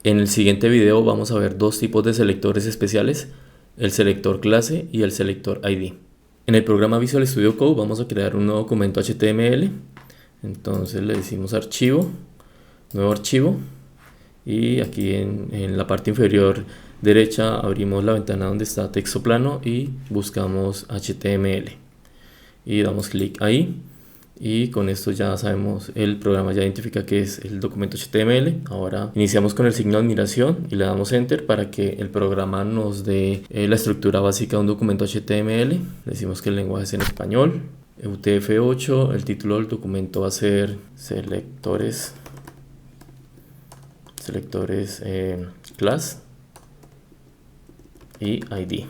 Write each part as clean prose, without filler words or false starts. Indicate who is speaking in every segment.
Speaker 1: En el siguiente video vamos a ver dos tipos de selectores especiales, el selector clase y el selector ID. En el programa Visual Studio Code vamos a crear un nuevo documento HTML. Entonces le decimos archivo, nuevo archivo, y aquí en la parte inferior derecha abrimos la ventana donde está texto plano y buscamos HTML y damos clic ahí, y con esto ya sabemos, el programa ya identifica que es el documento HTML. Ahora iniciamos con el signo de admiración y le damos enter para que el programa nos dé la estructura básica de un documento HTML. Le decimos que el lenguaje es en español, UTF-8, el título del documento va a ser selectores class y ID,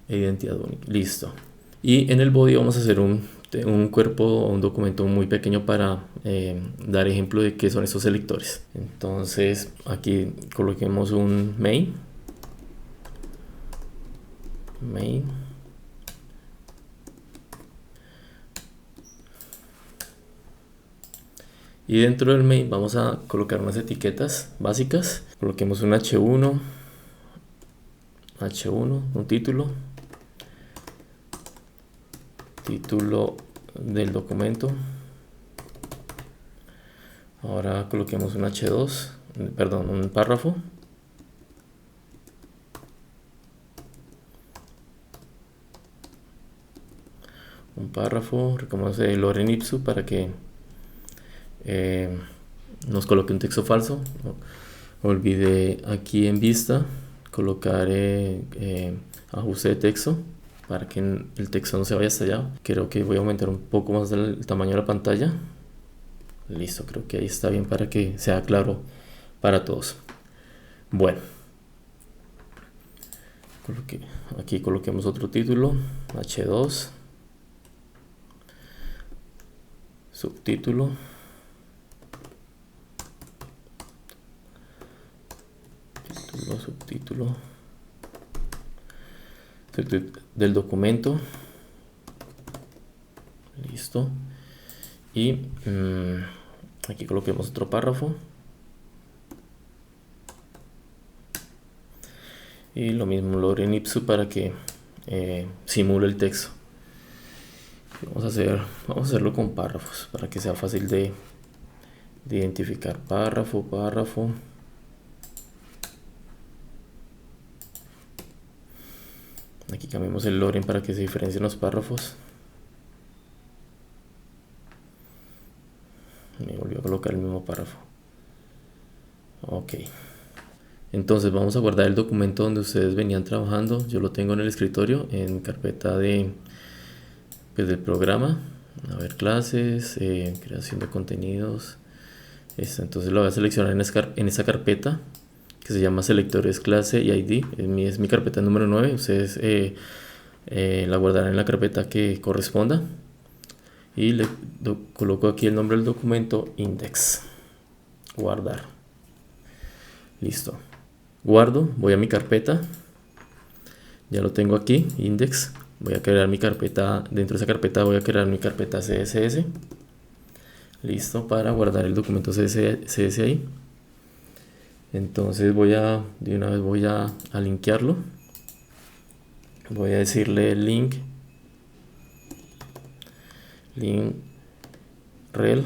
Speaker 1: identidad única. Listo. Y en el body vamos a hacer un cuerpo o un documento muy pequeño para dar ejemplo de qué son estos selectores. Entonces aquí coloquemos un main. Y dentro del main vamos a colocar unas etiquetas básicas. Coloquemos un H1, un título del documento. Ahora coloquemos un H2, perdón, un párrafo. Recomendamos el lorem ipsum para que nos coloque un texto falso. Olvidé aquí en vista colocar ajuste de texto para que el texto no se vaya hasta allá. Creo que voy a aumentar un poco más el tamaño de la pantalla. Listo, creo que ahí está bien para que sea claro para todos. Bueno, aquí coloquemos otro título, H2, subtítulo, subtítulo del documento. Listo. Y aquí coloquemos otro párrafo. Y lo mismo lorem ipsum para que simule el texto. Vamos a hacerlo con párrafos para que sea fácil de identificar. Párrafo. Aquí cambiamos el lorem para que se diferencien los párrafos. Me volvió a colocar el mismo párrafo. Ok. Entonces vamos a guardar el documento donde ustedes venían trabajando. Yo lo tengo en el escritorio, en carpeta del programa. A ver, clases, creación de contenidos. Entonces lo voy a seleccionar en esa carpeta que se llama selectores clase y ID. Es mi carpeta número 9. Ustedes la guardarán en la carpeta que corresponda. Y le coloco aquí el nombre del documento, index. Guardar. Listo. Guardo, voy a mi carpeta. Ya lo tengo aquí, index. Voy a crear mi carpeta. Dentro de esa carpeta voy a crear mi carpeta CSS. Listo, para guardar el documento CSS ahí. Entonces de una vez voy a linkearlo. Voy a decirle link rel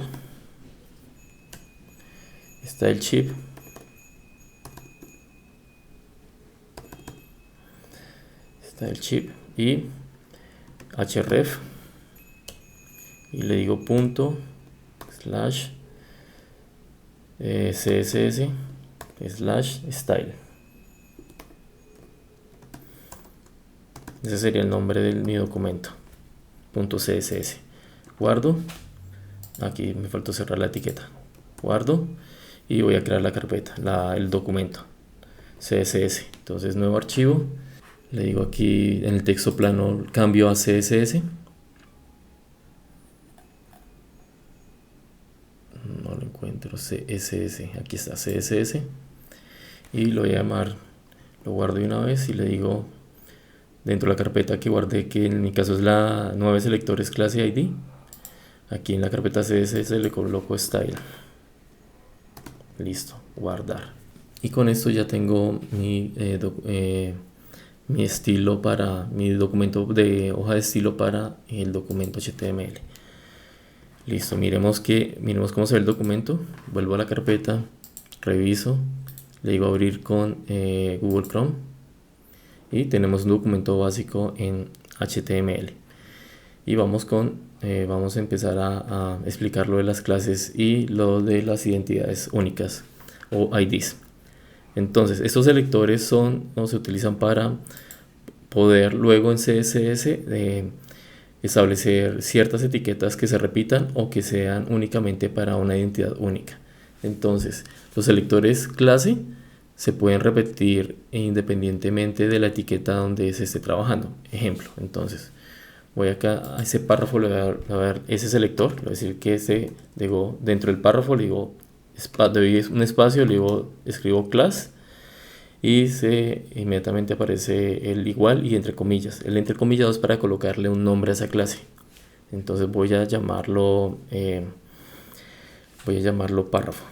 Speaker 1: style chip y href, y le digo punto slash css slash style. Ese sería el nombre de mi documento, punto css. Guardo. Aquí me faltó cerrar la etiqueta. Guardo y voy a crear la carpeta, el documento CSS. Entonces nuevo archivo, le digo aquí en el texto plano cambio a CSS. No lo encuentro, CSS, aquí está CSS, y lo voy a llamar, lo guardo de una vez y le digo dentro de la carpeta que guardé, que en mi caso es la 9 selectores clase ID. Aquí en la carpeta CSS le coloco style. Listo, guardar. Y con esto ya tengo mi estilo para mi documento de hoja de estilo para el documento HTML. Listo, miremos cómo se ve el documento. Vuelvo a la carpeta, reviso, le digo abrir con Google Chrome y tenemos un documento básico en HTML. Y vamos a empezar a explicar lo de las clases y lo de las identidades únicas o IDs. Entonces, estos selectores se utilizan para poder luego en CSS establecer ciertas etiquetas que se repitan o que sean únicamente para una identidad única. Entonces, los selectores clase se pueden repetir independientemente de la etiqueta donde se esté trabajando. Ejemplo, entonces, voy acá a ese párrafo, le voy a dar ese selector, le voy a decir que dentro del párrafo le digo, doy un espacio, le digo, escribo class y inmediatamente aparece el igual y entre comillas. El entre comillas es para colocarle un nombre a esa clase. Entonces voy a llamarlo párrafo,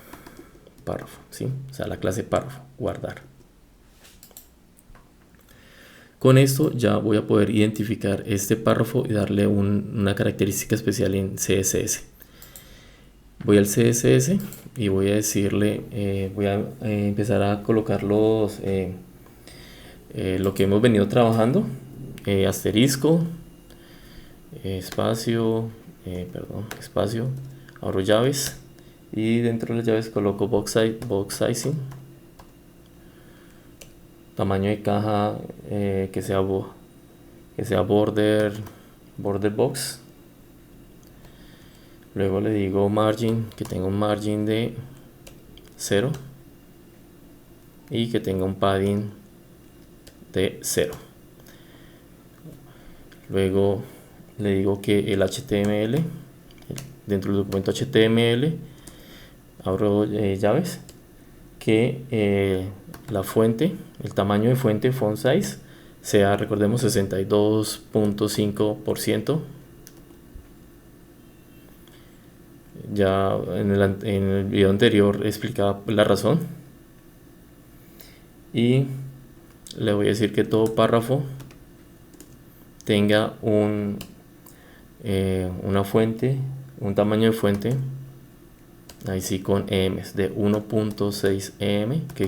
Speaker 1: ¿sí? O sea, la clase párrafo, guardar. Con esto ya voy a poder identificar este párrafo y darle una característica especial en CSS. Voy al CSS y voy a decirle, voy a empezar a colocar lo que hemos venido trabajando, asterisco, espacio, abro llaves y dentro de las llaves coloco box sizing, tamaño de caja que sea border box. Luego le digo margin, que tenga un margin de 0 y que tenga un padding de 0. Luego le digo que el HTML, dentro del documento HTML, abro llaves, que la fuente, el tamaño de fuente, font size, sea, recordemos, 62.5%. Ya en el video anterior explicaba la razón. Y le voy a decir que todo párrafo tenga una fuente, un tamaño de fuente, ahí sí con EMs, de 1.6 EM, que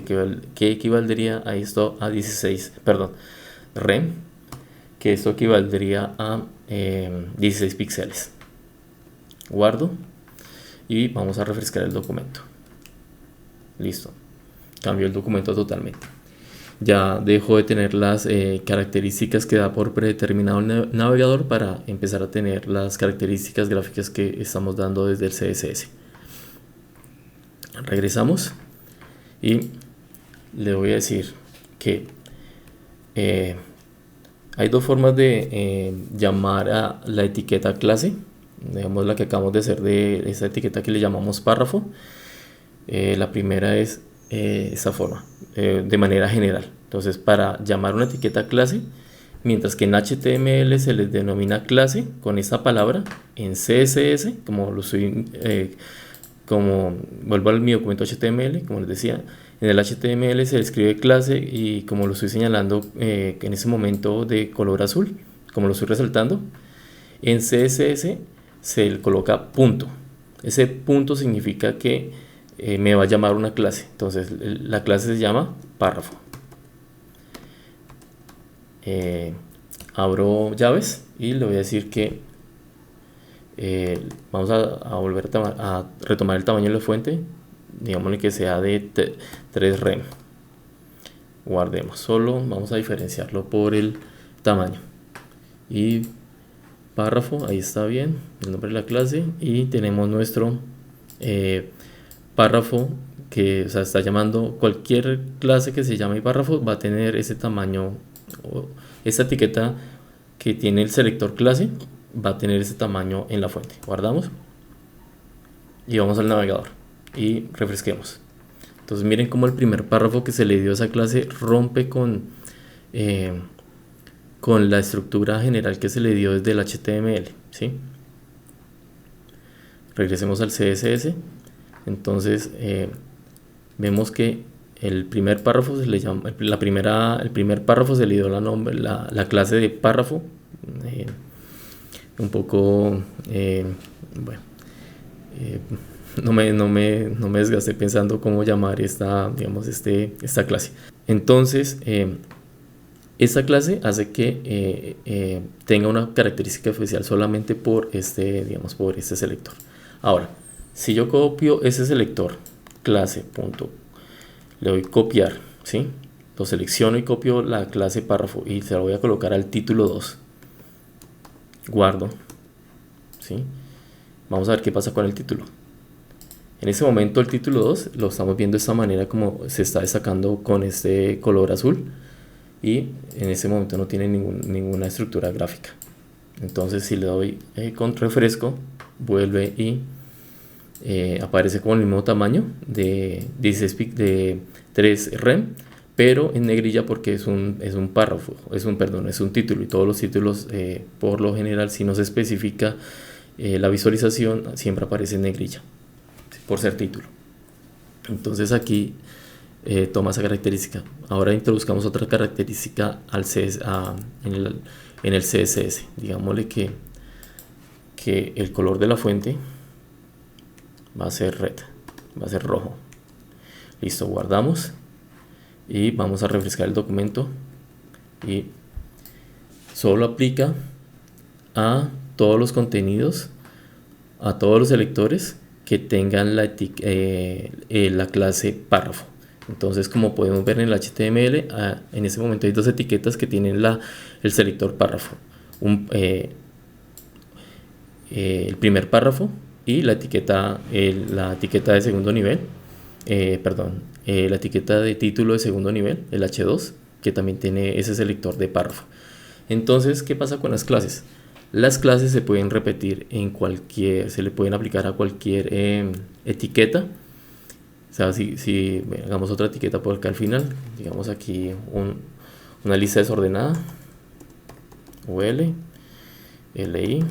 Speaker 1: equivaldría a esto a 16, perdón, rem, que esto equivaldría a 16 píxeles. Guardo y vamos a refrescar el documento. Listo, cambió el documento totalmente. Ya dejo de tener las características que da por predeterminado el navegador para empezar a tener las características gráficas que estamos dando desde el CSS. Regresamos y le voy a decir que hay dos formas de llamar a la etiqueta clase. Digamos la que acabamos de hacer de esa etiqueta que le llamamos párrafo. La primera es esta forma, de manera general. Entonces, para llamar una etiqueta clase, mientras que en HTML se les denomina clase con esta palabra, en CSS, como vuelvo a mi documento HTML, como les decía, en el HTML se escribe clase y como lo estoy señalando en ese momento de color azul, como lo estoy resaltando, en CSS se le coloca punto. Ese punto significa que me va a llamar una clase. Entonces la clase se llama párrafo. Abro llaves y le voy a decir que vamos a volver a retomar el tamaño de la fuente, digámosle que sea de 3 rem. Guardemos, solo vamos a diferenciarlo por el tamaño. Y párrafo, ahí está bien, el nombre de la clase, y tenemos nuestro párrafo que, o sea, está llamando cualquier clase que se llame párrafo, va a tener ese tamaño, o esta etiqueta que tiene el selector clase va a tener ese tamaño en la fuente. Guardamos y vamos al navegador y refresquemos. Entonces miren cómo el primer párrafo que se le dio a esa clase rompe con la estructura general que se le dio desde el HTML, ¿sí? Regresemos al CSS. Entonces vemos que el primer párrafo se le llama, el primer párrafo se le dio la clase de párrafo. Un poco, bueno, no me desgasté pensando cómo llamar esta clase. Entonces, esta clase hace que tenga una característica especial solamente por por este selector. Ahora, si yo copio ese selector, clase, punto, le doy copiar, ¿sí? Lo selecciono y copio la clase párrafo y se la voy a colocar al título 2. Guardo, ¿sí? Vamos a ver qué pasa con el título. En ese momento el título 2 lo estamos viendo de esta manera, como se está destacando con este color azul, y en ese momento no tiene ninguna estructura gráfica. Entonces si le doy con refresco, vuelve y aparece con el mismo tamaño de 3 rem, pero en negrilla porque es un párrafo, es un título, y todos los títulos por lo general, si no se especifica la visualización, siempre aparece en negrilla por ser título. Entonces aquí toma esa característica. Ahora introduzcamos otra característica en el CSS. Digámosle que el color de la fuente va a ser red, va a ser rojo. Listo, guardamos y vamos a refrescar el documento, y solo aplica a todos los contenidos, a todos los selectores que tengan la clase párrafo. Entonces, como podemos ver en el HTML, en este momento hay dos etiquetas que tienen el selector párrafo, el primer párrafo y la etiqueta de segundo nivel, la etiqueta de título de segundo nivel, el H2, que también tiene ese selector de párrafo. Entonces, ¿qué pasa con las clases? Las clases se pueden repetir se le pueden aplicar a cualquier etiqueta. O sea, si hagamos otra etiqueta por acá al final, digamos aquí una lista desordenada, UL, LI,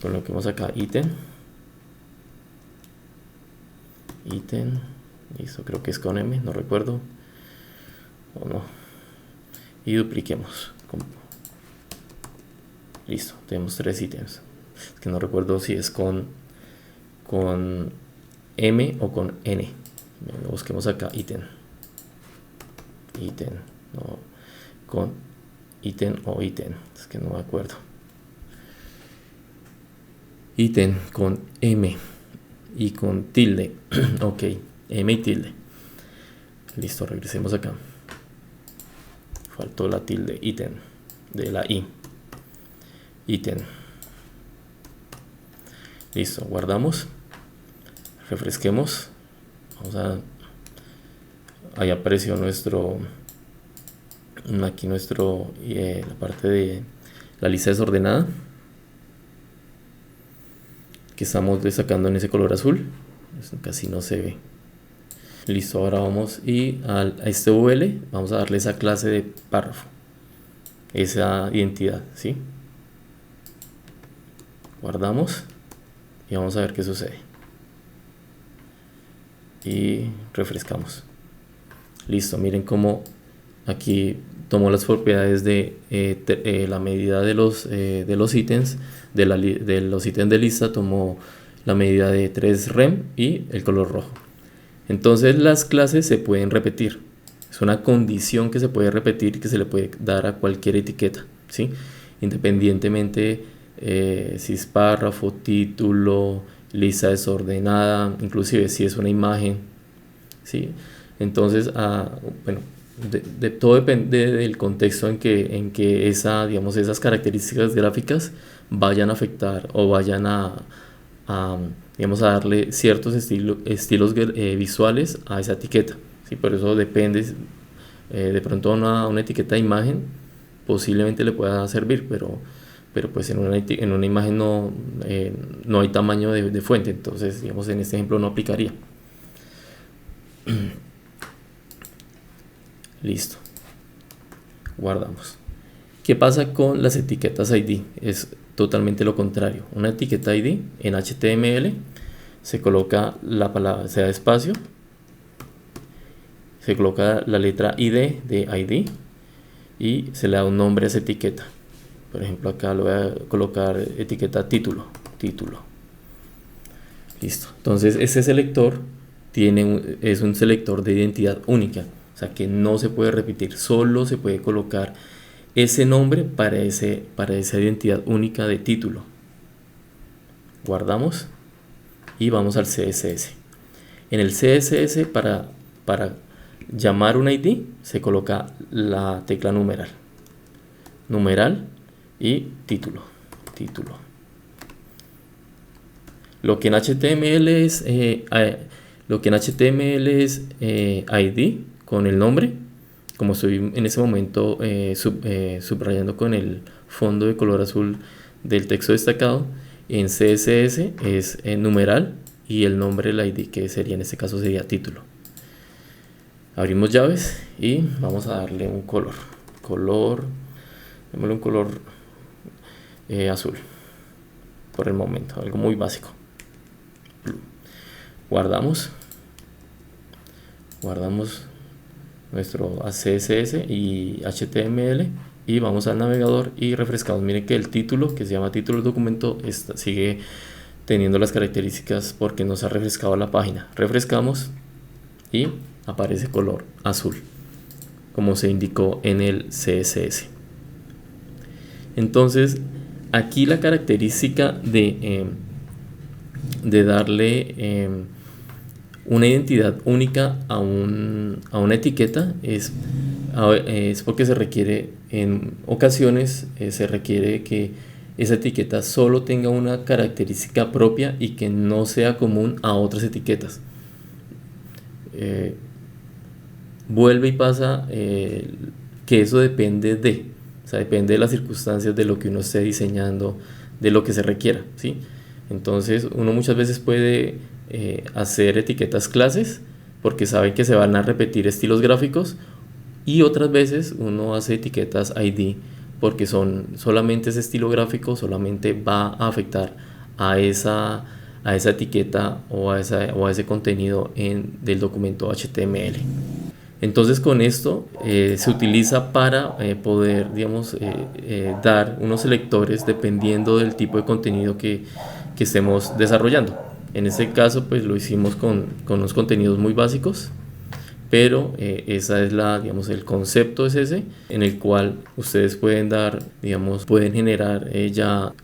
Speaker 1: coloquemos acá ítem, listo, creo que es con M, no recuerdo, o no, y dupliquemos. Listo, tenemos 3 ítems. Es que no recuerdo si es con M o con N. Busquemos acá ítem, no, con ítem o ítem, es que no me acuerdo. Ítem con M y con tilde. Ok, M y tilde. Listo, regresemos acá. Faltó la tilde, ítem, de la I. Ítem. Listo, guardamos, refresquemos. Ahí apareció la parte de la lista desordenada que estamos destacando en ese color azul. Casi no se ve. Listo, ahora vamos y a este UL vamos a darle esa clase de párrafo, esa identidad, ¿sí? Guardamos y vamos a ver qué sucede, y refrescamos. Listo, miren cómo aquí tomó las propiedades de la medida de los ítems de los ítems de lista, tomó la medida de 3 rem y el color rojo. Entonces las clases se pueden repetir, es una condición que se puede repetir, que se le puede dar a cualquier etiqueta, ¿sí? Independientemente si es párrafo, título, lista desordenada, inclusive si es una imagen, ¿sí? Entonces, bueno, todo depende del contexto en que esas características gráficas vayan a afectar o vayan a darle ciertos estilos visuales a esa etiqueta, ¿sí? Por eso depende, de pronto una etiqueta de imagen posiblemente le pueda servir, pero pues en una imagen no hay tamaño de fuente, entonces digamos en este ejemplo no aplicaría. Listo, guardamos. ¿Qué pasa con las etiquetas ID? Es totalmente lo contrario. Una etiqueta ID en HTML se coloca la palabra, se da espacio se coloca la letra ID de ID y se le da un nombre a esa etiqueta. Por ejemplo, acá le voy a colocar etiqueta título. Listo. Entonces este selector es un selector de identidad única, o sea que no se puede repetir, solo se puede colocar ese nombre para esa identidad única de título. Guardamos y vamos al CSS. En el CSS para llamar un ID se coloca la tecla numeral y título. Lo que en HTML es ID con el nombre, como estoy en ese momento subrayando con el fondo de color azul del texto destacado. En CSS es numeral y el nombre, el ID, que sería en este caso sería título. Abrimos llaves y vamos a darle un color, démosle un color azul por el momento, algo muy básico. Guardamos nuestro CSS y HTML y vamos al navegador y refrescamos. Miren que el título, que se llama título del documento, sigue teniendo las características porque nos ha refrescado la página. Refrescamos y aparece color azul, como se indicó en el CSS. Entonces, aquí la característica de darle una identidad única a una etiqueta es porque se requiere, en ocasiones se requiere que esa etiqueta solo tenga una característica propia y que no sea común a otras etiquetas. Vuelve y pasa que eso depende depende de las circunstancias, de lo que uno esté diseñando, de lo que se requiera, ¿sí? Entonces uno muchas veces puede hacer etiquetas clases porque sabe que se van a repetir estilos gráficos, y otras veces uno hace etiquetas ID porque solamente ese estilo gráfico solamente va a afectar a esa etiqueta o a ese contenido del documento HTML. Entonces con esto se utiliza para poder, digamos, dar unos selectores dependiendo del tipo de contenido que estemos desarrollando. En este caso pues lo hicimos con unos contenidos muy básicos, pero esa es digamos, el concepto es ese, en el cual ustedes pueden pueden generar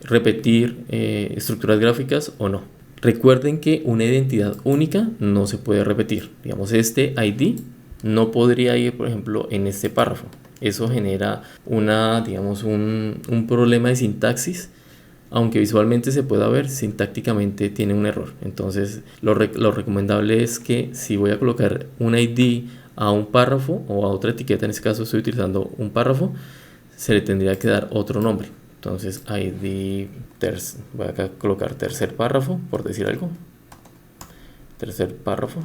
Speaker 1: repetir estructuras gráficas o no. Recuerden que una identidad única no se puede repetir. Digamos, este ID no podría ir, por ejemplo, en este párrafo. Eso genera un problema de sintaxis. Aunque visualmente se pueda ver, sintácticamente tiene un error. Entonces lo recomendable es que si voy a colocar un ID a un párrafo o a otra etiqueta, en este caso estoy utilizando un párrafo, se le tendría que dar otro nombre. Entonces ID voy a colocar tercer párrafo, por decir algo. Tercer párrafo.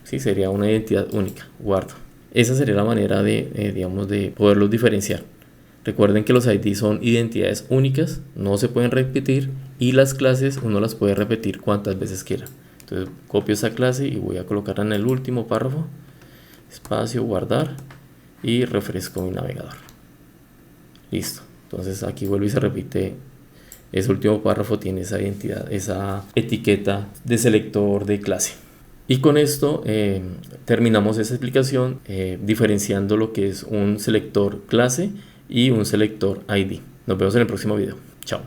Speaker 1: Sí, sería una identidad única. Guardo. Esa sería la manera de poderlos diferenciar. Recuerden que los ID son identidades únicas, no se pueden repetir, y las clases uno las puede repetir cuantas veces quiera. Entonces copio esa clase y voy a colocarla en el último párrafo, espacio, guardar, y refresco mi navegador. Listo. Entonces aquí vuelve y se repite. Ese último párrafo tiene esa identidad, esa etiqueta de selector de clase. Y con esto terminamos esa explicación diferenciando lo que es un selector clase y un selector ID. Nos vemos en el próximo video. Chao.